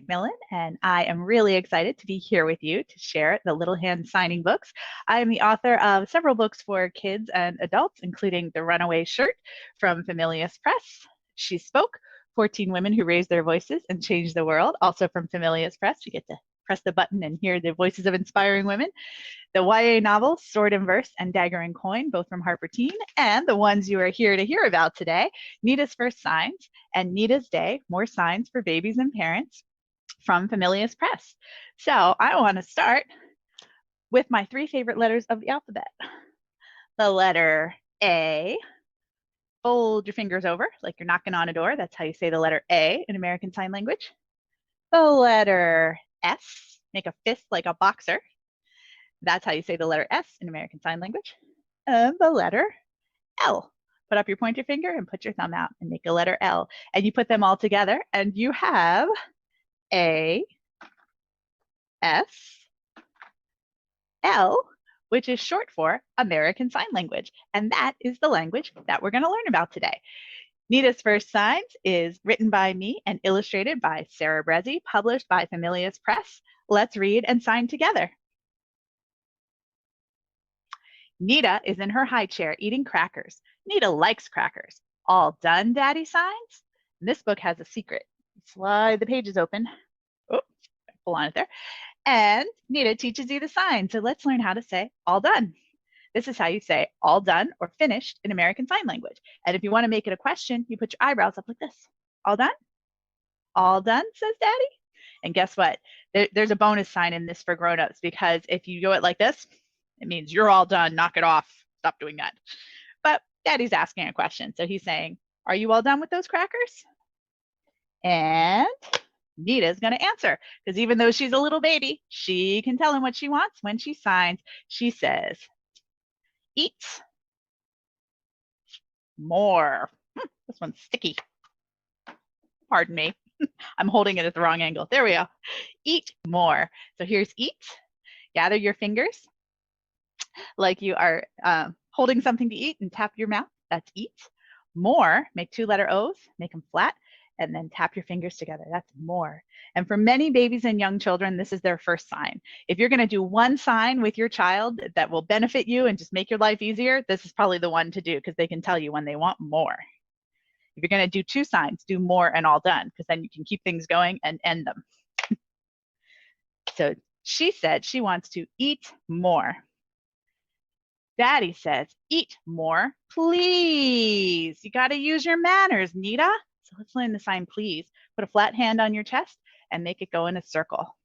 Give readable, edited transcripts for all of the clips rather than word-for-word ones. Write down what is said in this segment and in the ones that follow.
MacMillan, and I am really excited to be here with you to share the Little Hand Signing books. I am the author of several books for kids and adults, including The Runaway Shirt from Familius Press, She Spoke, 14 Women Who Raised Their Voices and Changed the World, also from Familius Press. You get to press the button and hear the voices of inspiring women. The YA novels, Sword and Verse and Dagger and Coin, both from Harper Teen, and the ones you are here to hear about today, Nita's First Signs and Nita's Day, More Signs for Babies and Parents from Familius Press. So I want to start with my three favorite letters of the alphabet. The letter A, fold your fingers over like you're knocking on a door. That's how you say the letter A in American Sign Language. The letter S, make a fist like a boxer. That's how you say the letter S in American Sign Language. And the letter L. Put up your pointer finger and put your thumb out and make a letter L. And you put them all together and you have A, S, L, which is short for American Sign Language. And that is the language that we're going to learn about today. Nita's First Signs is written by me and illustrated by Sarah Brezzi, published by Familius Press. Let's read and sign together. Nita is in her high chair eating crackers. Nita likes crackers. All done, Daddy signs? And this book has a secret. Slide the pages open. Oh, pull on it there. And Nita teaches you the sign. So let's learn how to say all done. This is how you say all done or finished in American Sign Language. And if you want to make it a question, you put your eyebrows up like this. All done? All done, says Daddy. And guess what? There's a bonus sign in this for grown-ups, because if you do it like this, it means you're all done, knock it off, stop doing that. But Daddy's asking a question. So he's saying, are you all done with those crackers? And Nita's going to answer, because even though she's a little baby, she can tell him what she wants. When she signs, she says, eat more. This one's sticky. Pardon me. I'm holding it at the wrong angle. There we go. Eat more. So here's eat. Gather your fingers like you are holding something to eat and tap your mouth. That's eat. More, make two-letter O's, make them flat, and then tap your fingers together. That's more. And for many babies and young children, this is their first sign. If you're going to do one sign with your child that will benefit you and just make your life easier, this is probably the one to do, because they can tell you when they want more. If you're going to do two signs, do more and all done, because then you can keep things going and end them. So she said she wants to eat more. Daddy says, eat more, please. You got to use your manners, Nita. So let's learn the sign please. Put a flat hand on your chest and make it go in a circle.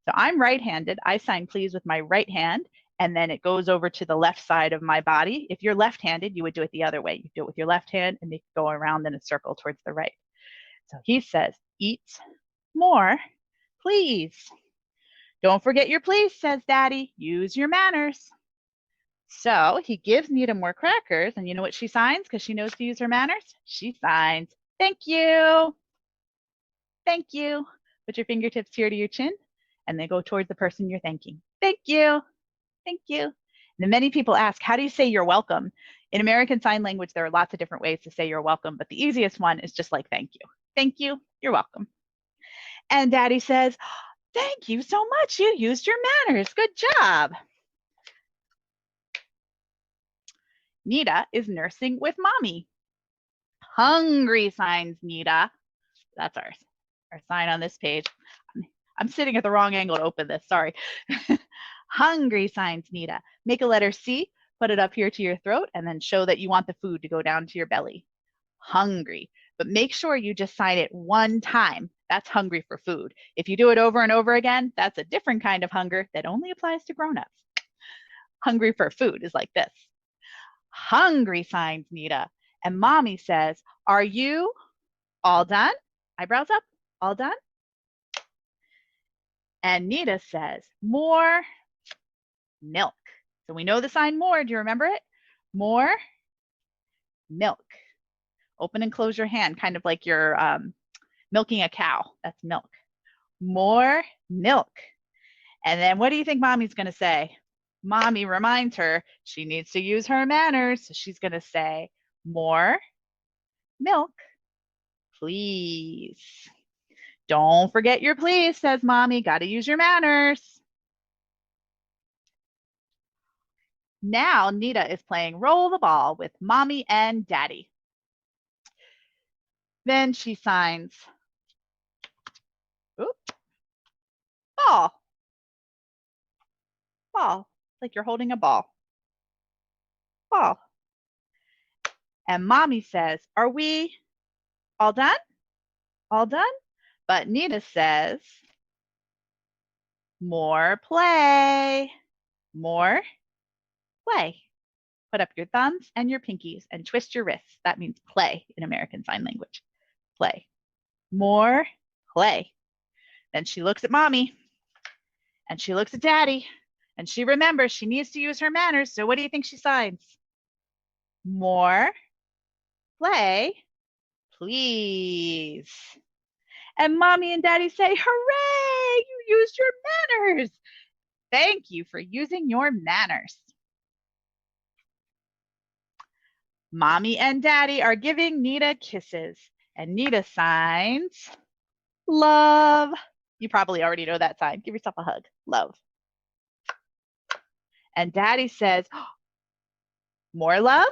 So I'm right-handed. I sign please with my right hand, and then it goes over to the left side of my body. If you're left-handed, you would do it the other way. You do it with your left hand and make it go around in a circle towards the right. So he says, eat more, please. Don't forget your please, says Daddy. Use your manners. So he gives Nita more crackers, and you know what she signs because she knows to use her manners? She signs, thank you. Thank you. Put your fingertips here to your chin, and then go towards the person you're thanking. Thank you. Thank you. And then many people ask, how do you say you're welcome? In American Sign Language, there are lots of different ways to say you're welcome, but the easiest one is just like thank you. Thank you. You're welcome. And Daddy says, thank you so much. You used your manners. Good job. Nita is nursing with Mommy. Hungry signs, Nita. That's our sign on this page. I'm sitting at the wrong angle to open this, sorry. Hungry signs, Nita. Make a letter C, put it up here to your throat, and then show that you want the food to go down to your belly. Hungry. But make sure you just sign it one time. That's hungry for food. If you do it over and over again, that's a different kind of hunger that only applies to grown-ups. Hungry for food is like this. Hungry signs, Nita. And Mommy says, are you all done? Eyebrows up, all done? And Nita says, more milk. So we know the sign more. Do you remember it? More milk. Open and close your hand, kind of like you're milking a cow. That's milk. More milk. And then what do you think Mommy's going to say? Mommy reminds her she needs to use her manners. So she's going to say, more milk, please. Don't forget your please, says Mommy. Got to use your manners. Now Nita is playing roll the ball with Mommy and Daddy. Then she signs, oop, ball, ball, like you're holding a ball, ball. And Mommy says, are we all done? All done? But Nita says, more play, more play. Put up your thumbs and your pinkies and twist your wrists. That means play in American Sign Language. Play. More play. Then she looks at Mommy and she looks at Daddy and she remembers she needs to use her manners. So what do you think she signs? More play, please. And Mommy and Daddy say, hooray, you used your manners. Thank you for using your manners. Mommy and Daddy are giving Nita kisses, and Nita signs love. You probably already know that sign. Give yourself a hug. Love. And Daddy says, more love?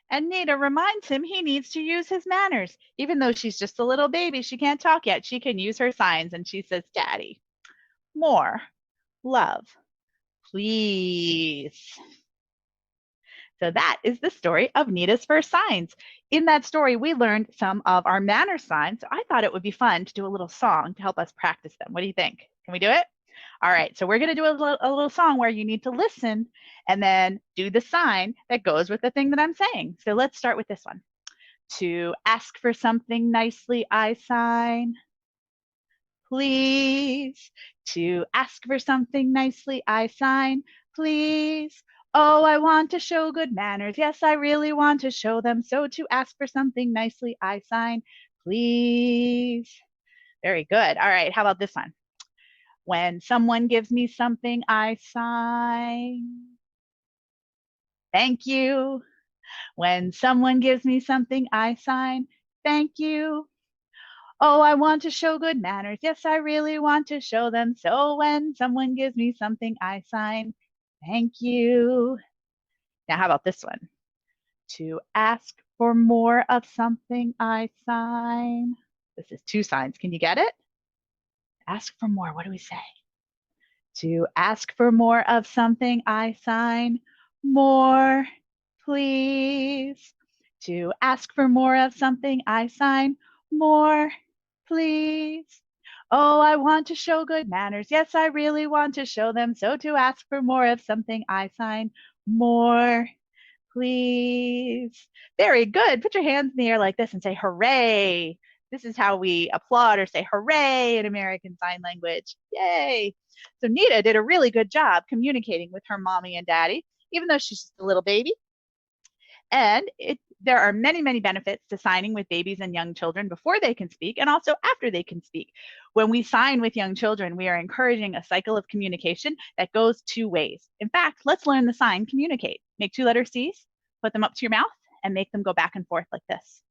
And Nita reminds him he needs to use his manners. Even though she's just a little baby, she can't talk yet. She can use her signs, and she says, Daddy, more love, please. So that is the story of Nita's first signs. In that story, we learned some of our manner signs. So I thought it would be fun to do a little song to help us practice them. What do you think? Can we do it? All right, so we're going to do a little song where you need to listen and then do the sign that goes with the thing that I'm saying. So let's start with this one. To ask for something nicely, I sign. Please. To ask for something nicely, I sign. Please. Oh, I want to show good manners. Yes, I really want to show them. So to ask for something nicely, I sign. Please. Very good. All right, how about this one? When someone gives me something, I sign. Thank you. When someone gives me something, I sign. Thank you. Oh, I want to show good manners. Yes, I really want to show them. So when someone gives me something, I sign. Thank you. Now, how about this one? To ask for more of something, I sign. This is two signs. Can you get it? Ask for more. What do we say? To ask for more of something, I sign. More, please. To ask for more of something, I sign. More, please. Oh, I want to show good manners. Yes, I really want to show them. So to ask for more of something, I sign. More, please. Very good. Put your hands in the air like this and say, hooray. This is how we applaud or say hooray in American Sign Language. Yay. So Nita did a really good job communicating with her mommy and daddy, even though she's just a little baby. And there are many, many benefits to signing with babies and young children before they can speak and also after they can speak. When we sign with young children, we are encouraging a cycle of communication that goes two ways. In fact, let's learn the sign communicate. Make two letter C's, put them up to your mouth, and make them go back and forth like this.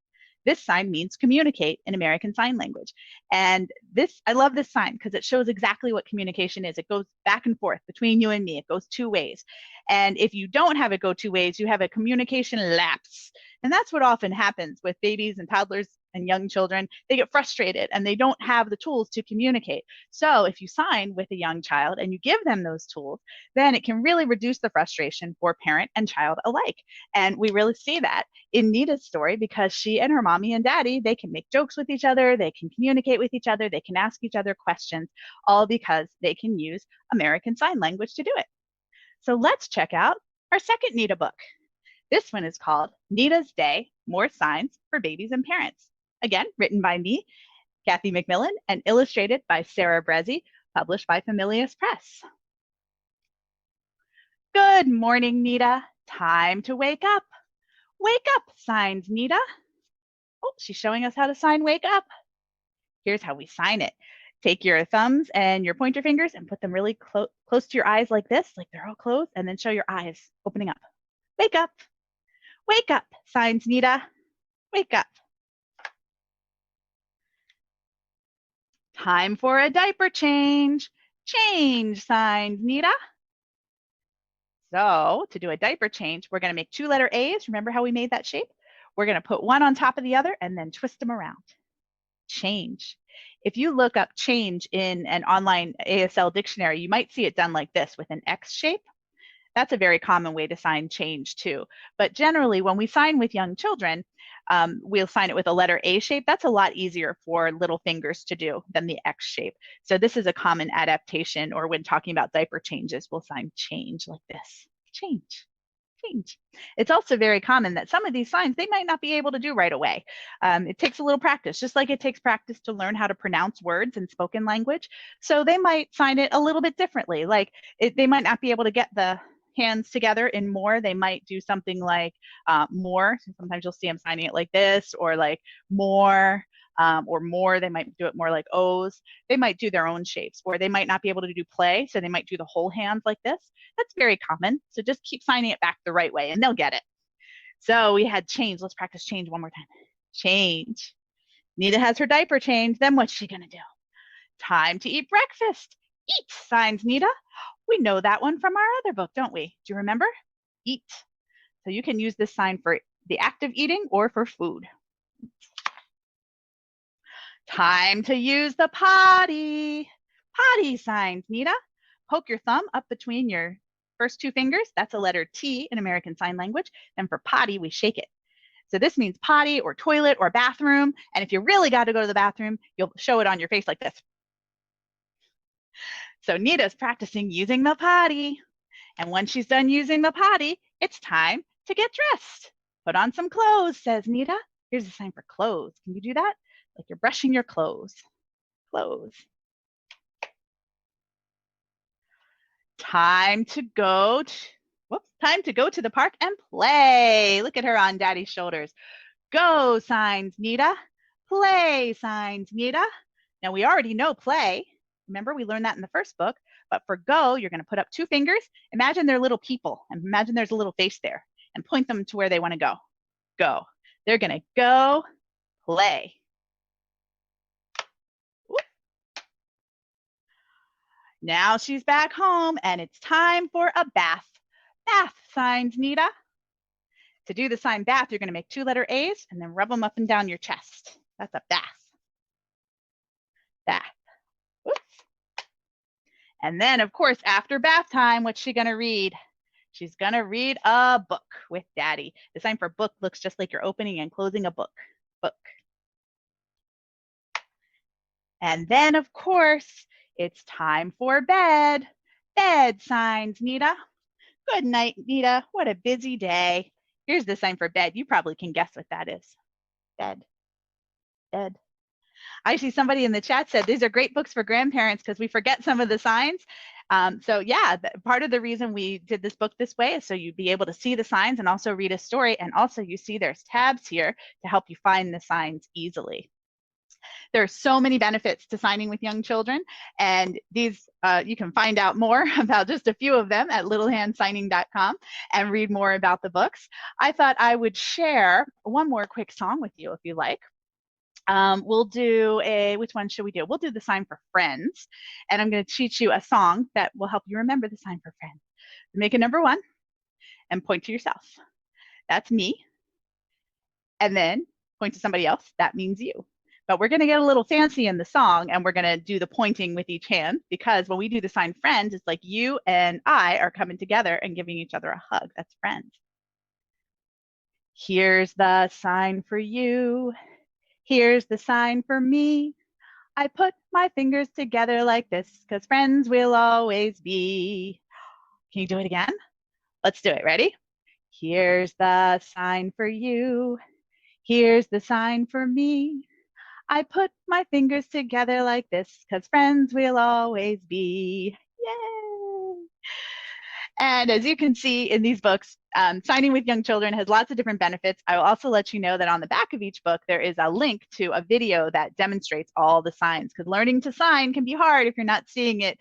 This sign means communicate in American Sign Language. And I love this sign because it shows exactly what communication is. It goes back and forth between you and me. It goes two ways. And if you don't have it go two ways, you have a communication lapse. And that's what often happens with babies and toddlers and young children. They get frustrated and they don't have the tools to communicate. So if you sign with a young child and you give them those tools, then it can really reduce the frustration for parent and child alike. And we really see that in Nita's story because she and her mommy and daddy, they can make jokes with each other, they can communicate with each other, they can ask each other questions, all because they can use American Sign Language to do it. So let's check out our second Nita book. This one is called Nita's Day, More Signs for Babies and Parents. Again, written by me, Kathy MacMillan, and illustrated by Sarah Brezzi, published by Familius Press. Good morning, Nita. Time to wake up. Wake up, signs Nita. Oh, she's showing us how to sign wake up. Here's how we sign it. Take your thumbs and your pointer fingers and put them really close to your eyes like this, like they're all closed, and then show your eyes opening up. Wake up. Wake up, signs Nita. Wake up. Time for a diaper change. Change signs, Nita. So to do a diaper change, we're going to make 2-letter A's. Remember how we made that shape? We're going to put one on top of the other and then twist them around. Change. If you look up change in an online ASL dictionary, you might see it done like this with an X shape. That's a very common way to sign change too. But generally, when we sign with young children, we'll sign it with a letter A shape. That's a lot easier for little fingers to do than the X shape. So this is a common adaptation, or when talking about diaper changes, we'll sign change like this. Change. Change. It's also very common that some of these signs they might not be able to do right away. It takes a little practice, just like it takes practice to learn how to pronounce words in spoken language. So they might sign it a little bit differently. Like they might not be able to get the hands together in more. They might do something like more. Sometimes you'll see them signing it like this, or like more. Or more, they might do it more like O's. They might do their own shapes, or they might not be able to do play, so they might do the whole hands like this. That's very common. So just keep signing it back the right way and they'll get it. So we had change. Let's practice change one more time. Change. Nita has her diaper change. Then what's she going to do? Time to eat breakfast. Eat signs, Nita. We know that one from our other book, don't we? Do you remember? Eat. So you can use this sign for the act of eating or for food. Time to use the potty. Potty signs, Nita. Poke your thumb up between your first 2 fingers. That's a letter T in American Sign Language. And for potty, we shake it. So this means potty or toilet or bathroom. And if you really got to go to the bathroom, you'll show it on your face like this. So Nita's practicing using the potty. And once she's done using the potty, it's time to get dressed. Put on some clothes, says Nita. Here's a sign for clothes. Can you do that? Like you're brushing your clothes. Clothes. Time to go to the park and play. Look at her on Daddy's shoulders. Go signs, Nita. Play signs, Nita. Now we already know play. Remember, we learned that in the first book. But for go, you're going to put up 2 fingers. Imagine they're little people. And imagine there's a little face there. And point them to where they want to go. Go. They're going to go play. Now she's back home and it's time for a bath. Bath signs, Nita. To do the sign bath, you're going to make 2-letter A's and then rub them up and down your chest. That's a bath. Bath. Oops. And then, of course, after bath time, what's she going to read? She's going to read a book with Daddy. The sign for book looks just like you're opening and closing a book. Book. And then, of course, it's time for bed. Bed signs, Nita. Good night, Nita. What a busy day. Here's the sign for bed. You probably can guess what that is. Bed. Bed. I see somebody in the chat said these are great books for grandparents because we forget some of the signs. So yeah, part of the reason we did this book this way is so you'd be able to see the signs and also read a story. And also you see there's tabs here to help you find the signs easily. There are so many benefits to signing with young children, and these you can find out more about just a few of them at littlehandsigning.com and read more about the books. I thought I would share one more quick song with you if you like. We'll do which one should we do? We'll do the sign for friends, and I'm going to teach you a song that will help you remember the sign for friends. Make a number 1 and point to yourself. That's me. And then point to somebody else. That means you. But we're going to get a little fancy in the song, and we're going to do the pointing with each hand, because when we do the sign friends, it's like you and I are coming together and giving each other a hug. That's friends. Here's the sign for you. Here's the sign for me. I put my fingers together like this, because friends will always be. Can you do it again? Let's do it. Ready? Here's the sign for you. Here's the sign for me. I put my fingers together like this, because friends will always be. Yay! And as you can see in these books, Signing with young children has lots of different benefits. I will also let you know that on the back of each book, there is a link to a video that demonstrates all the signs, because learning to sign can be hard if you're not seeing it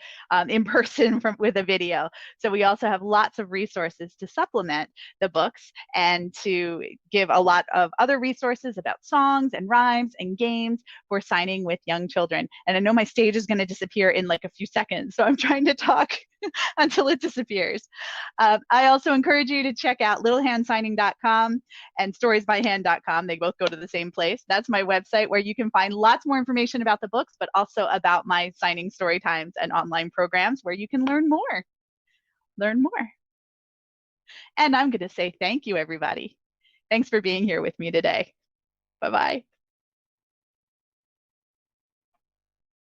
in person with a video. So we also have lots of resources to supplement the books and to give a lot of other resources about songs and rhymes and games for signing with young children. And I know my stage is going to disappear in like a few seconds, so I'm trying to talk until it disappears. I also encourage you to check out littlehandsigning.com and storiesbyhand.com. They both go to the same place. That's my website where you can find lots more information about the books, but also about my signing story times and online programs where you can learn more. Learn more. And I'm going to say thank you, everybody. Thanks for being here with me today. Bye-bye.